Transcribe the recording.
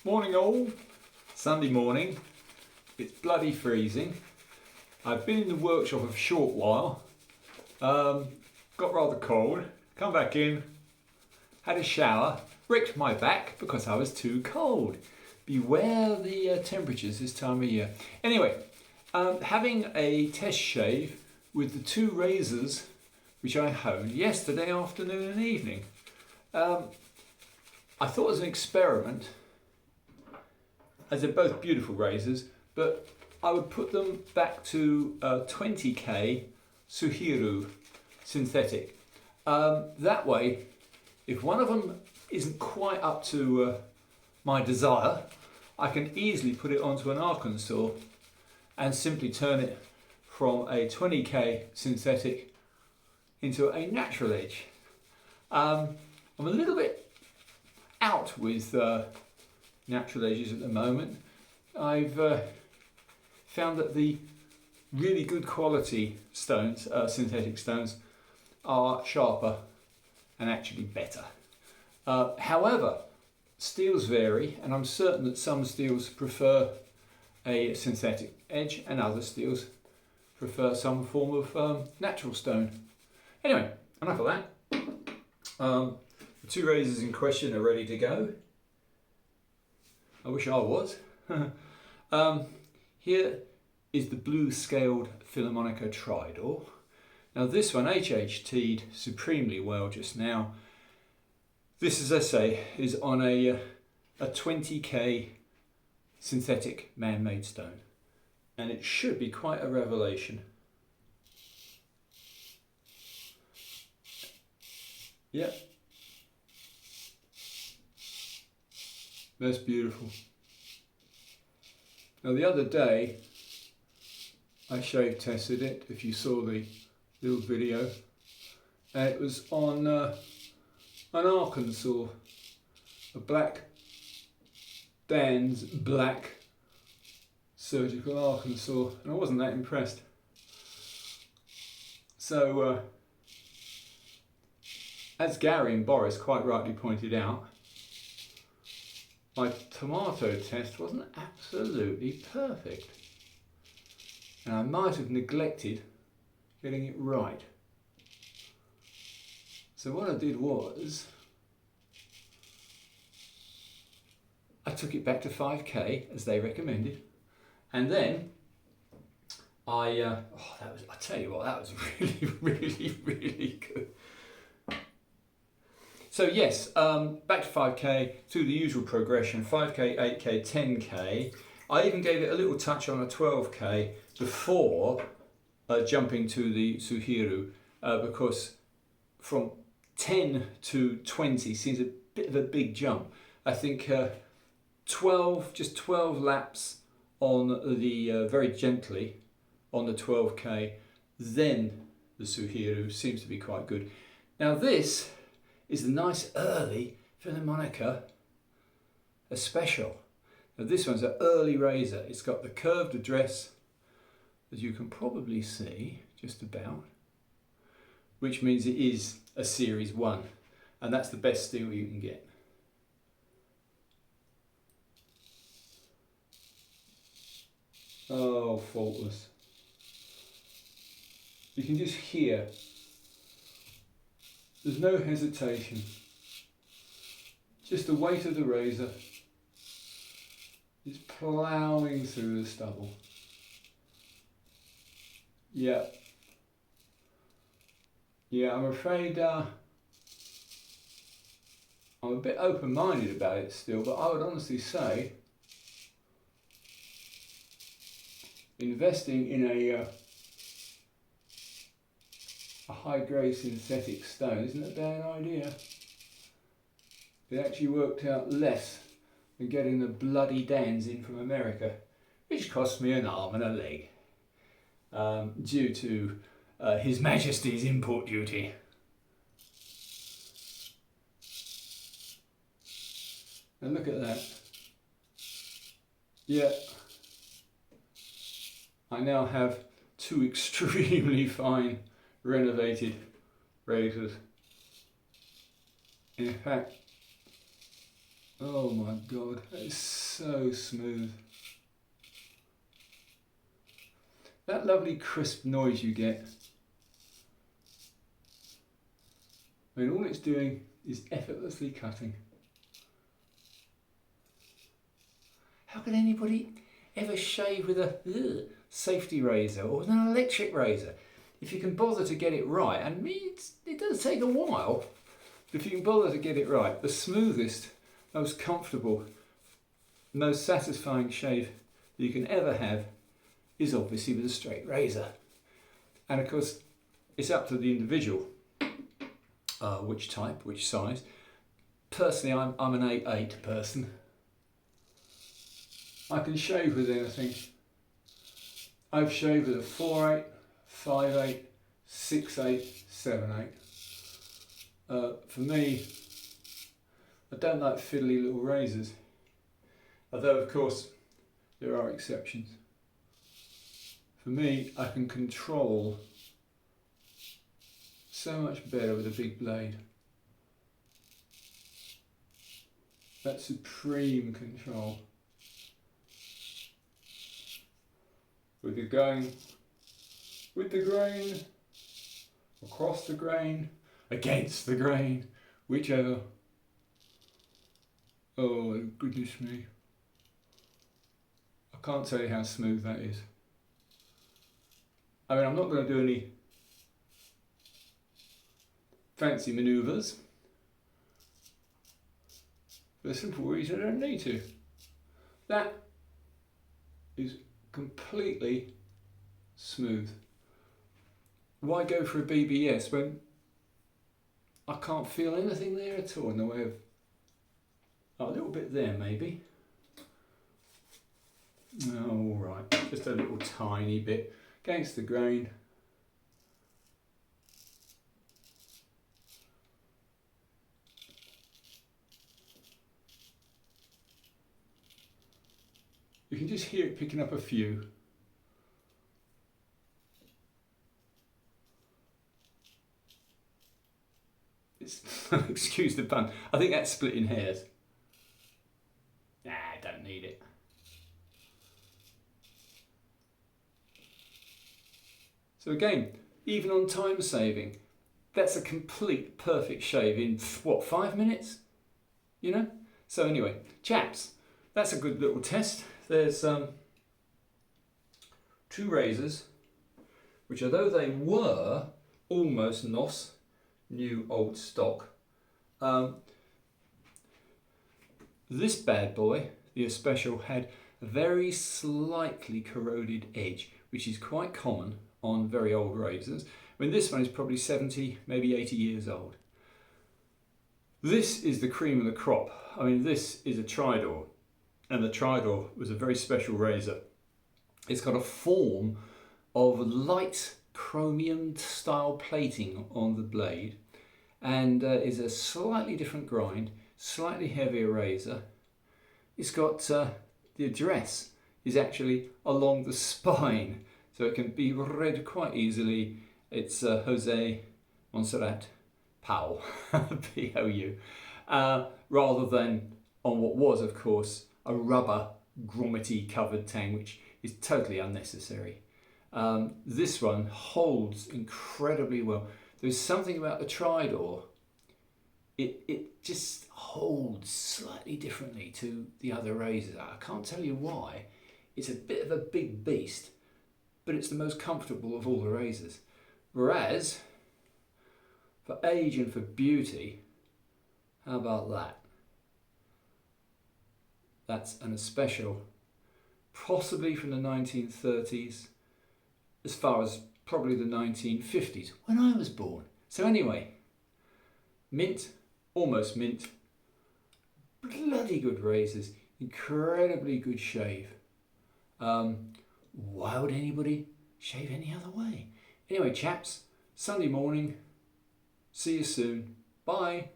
Morning all, Sunday morning, it's bloody freezing. I've been in the workshop a short while, got rather cold, come back in, had a shower, wrecked my back because I was too cold. Beware the temperatures this time of year. Anyway, having a test shave with the two razors which I honed yesterday afternoon and evening. I thought as an experiment, as they're both beautiful razors, but I would put them back to 20k Suhiru synthetic. That way, if one of them isn't quite up to my desire, I can easily put it onto an Arkansas and simply turn it from a 20k synthetic into a natural edge. I'm a little bit out with natural edges at the moment. I've found that the really good quality stones, synthetic stones, are sharper and actually better. However, steels vary, and I'm certain that some steels prefer a synthetic edge and other steels prefer some form of natural stone. Anyway, enough of that. The two razors in question are ready to go. I wish I was. Here is the blue scaled Philharmonica Tridur. Now this one HHT'd supremely well just now. This, as I say, is on a 20k synthetic man-made stone, and it should be quite a revelation. Yep, that's beautiful. Now the other day I shave tested it, if you saw the little video, and it was on an Arkansas, a black Dan's black surgical Arkansas, and I wasn't that impressed. So as Gary and Boris quite rightly pointed out, my tomato test wasn't absolutely perfect, and I might have neglected getting it right. So what I did was, I took it back to 5k as they recommended, and then I tell you what, that was really good. So yes, back to 5k through the usual progression, 5k, 8k, 10k. I even gave it a little touch on a 12k before jumping to the Suhiru, because from 10 to 20 seems a bit of a big jump. I think 12 laps on the, very gently, on the 12k, then the Suhiru seems to be quite good. Now this is the nice early Philharmonica Especial. Now this one's an early razor. It's got the curved address, as you can probably see, just about, which means it is a Series 1, and that's the best steel you can get. Oh, faultless. You can just hear, there's no hesitation, just the weight of the razor is ploughing through the stubble. Yeah, I'm afraid I'm a bit open-minded about it still, but I would honestly say investing in a high-grade synthetic stone isn't a bad idea. It actually worked out less than getting the bloody Dans in from America, which cost me an arm and a leg, due to His Majesty's import duty. And look at that. Yeah, I now have two extremely fine renovated razors. In fact, Oh my God, that is so smooth. That lovely crisp noise you get. I mean, all it's doing is effortlessly cutting. How can anybody ever shave with a safety razor or with an electric razor? If you can bother to get it right, and it does take a while, but if you can bother to get it right, the smoothest, most comfortable, most satisfying shave that you can ever have is obviously with a straight razor. And of course, it's up to the individual, which type, which size. Personally, I'm an 8'8" person. I can shave with anything. I've shaved with a 4'8", 5'8", 6'8", 7'8". For me, I don't like fiddly little razors, although of course there are exceptions. For me, I can control so much better with a big blade. That supreme control. With the grain, across the grain, against the grain, whichever. Oh goodness me. I can't tell you how smooth that is. I mean, I'm not going to do any fancy manoeuvres for the simple reason I don't need to. That is completely smooth. Why go for a BBS when I can't feel anything there at all in the way of a little bit there maybe. Oh, all right, just a little tiny bit against the grain. You can just hear it picking up a few. It's, excuse the pun, I think that's splitting hairs. Nah, don't need it. So again, even on time saving, that's a complete perfect shave in, what, 5 minutes? You know? So anyway, chaps, that's a good little test. There's 2 razors, which although they were almost NOS, new old stock, this bad boy, the Especial, had a very slightly corroded edge, which is quite common on very old razors. I mean, this one is probably 70, maybe 80 years old. This is the cream of the crop. I mean, this is a Tridur, and the Tridur was a very special razor. It's got a form of light chromium style plating on the blade, and is a slightly different grind, slightly heavier razor. It's got the address is actually along the spine, so it can be read quite easily. It's Jose Montserrat Powell, P-O-U, rather than on what was, of course, a rubber grommet covered tang, which is totally unnecessary. This one holds incredibly well. There's something about the Tridur, it just holds slightly differently to the other razors. I can't tell you why. It's a bit of a big beast, but it's the most comfortable of all the razors. Whereas, for age and for beauty, how about that? That's an Especial, possibly from the 1930s, as far as probably the 1950s, when I was born. So anyway, mint, almost mint, bloody good razors, incredibly good shave. Why would anybody shave any other way? Anyway, chaps, Sunday morning, see you soon, bye.